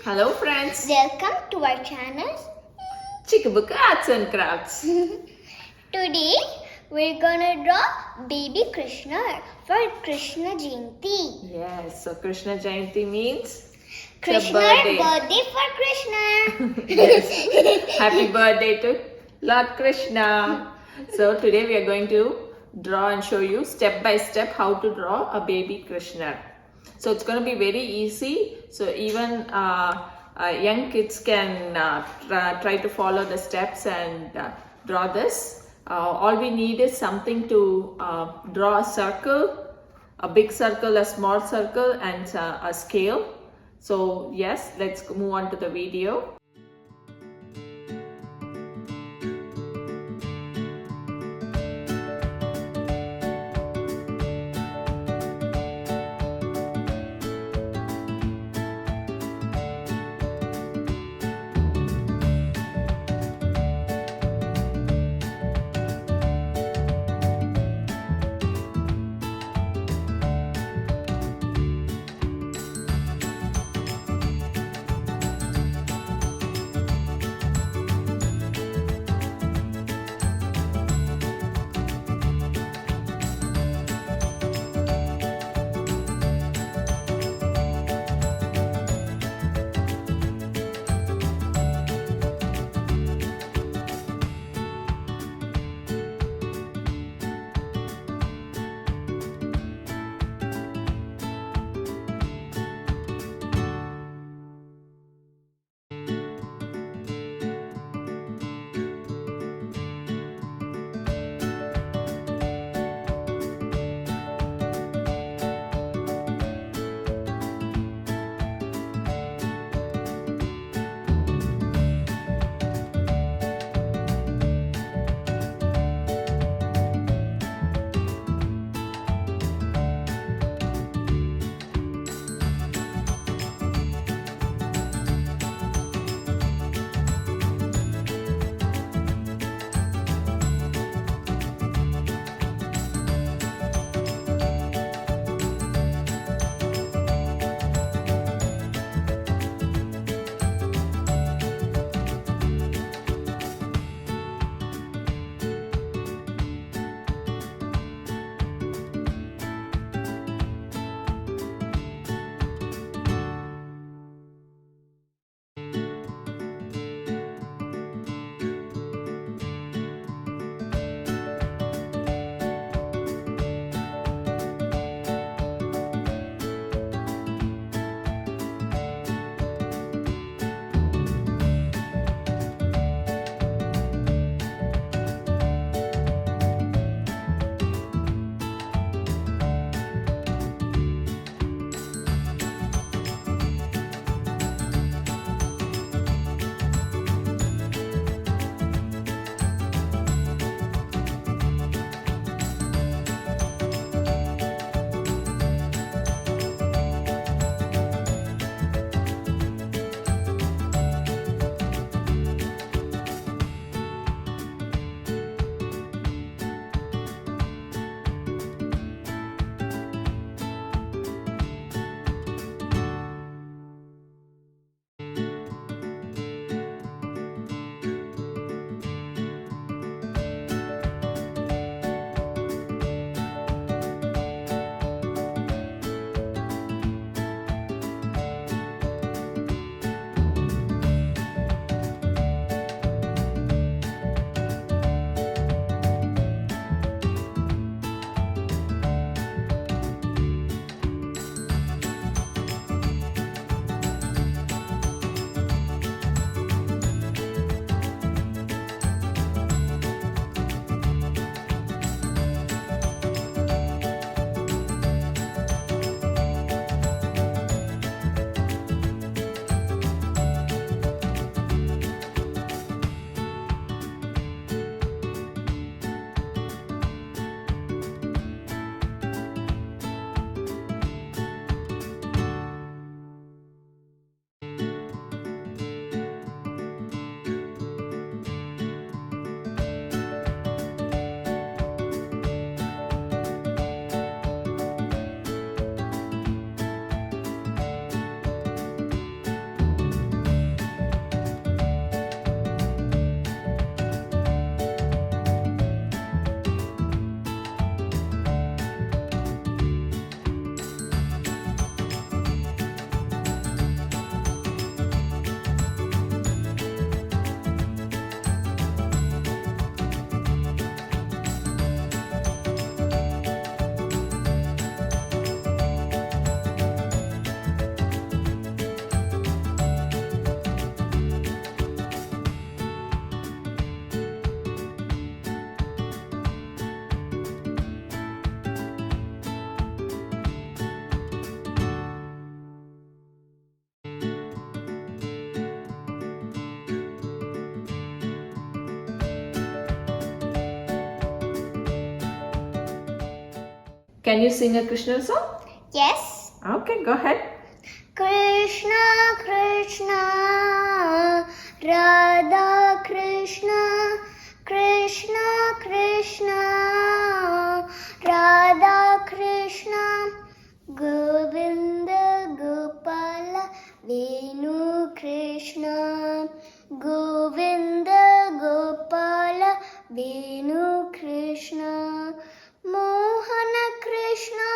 Hello friends, Welcome to our channel. Chiku, Buku, Arts and Crafts. Today we're gonna draw Baby Kirshna for Krishna jayanthi. Yes, so Krishna Jayanthi means Krishna birthday for Krishna. yes. Happy birthday to Lord Krishna. So today we are going to draw and show you step by step how to draw a baby Krishna. So it's going to be very easy. So even young kids can try to follow the steps and draw this. All we need is something to draw a circle, a big circle, a small circle, and a scale. So yes, let's move on to the video. Can you sing a Krishna song? Yes. Okay, go ahead. Krishna, Krishna, Radha Krishna, Krishna, Krishna, Radha Krishna, Govinda, Gopala, Venu Krishna, Govinda, Gopala, Venu Krishna, Mohana Krishna,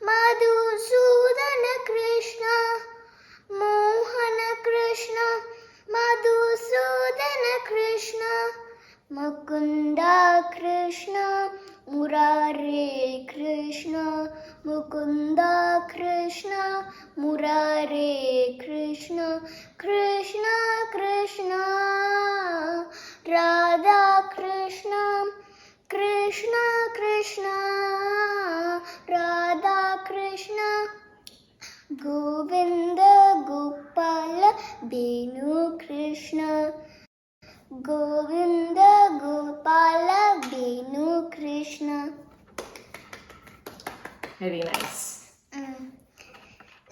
Madhusudana Krishna, Mohana Krishna, Madhusudana Krishna, Mukunda Krishna, Murare Krishna, Mukunda Krishna, Murare Krishna, Krishna Krishna, Radha Krishna, Krishna Krishna, Radha Krishna, Govinda Gopala, Venu Krishna, Govinda Gopala, Venu Krishna. Very nice.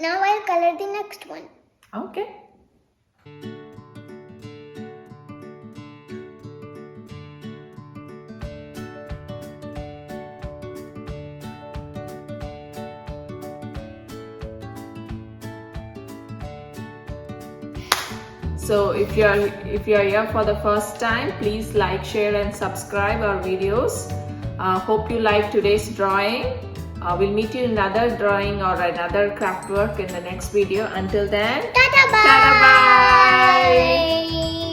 Now I'll color the next one. Okay. So if you are here for the first time, please like, share and subscribe our videos. Hope you like today's drawing. We'll meet you in another drawing or another craft work in the next video. Until then, Tata bye. ta-da, bye.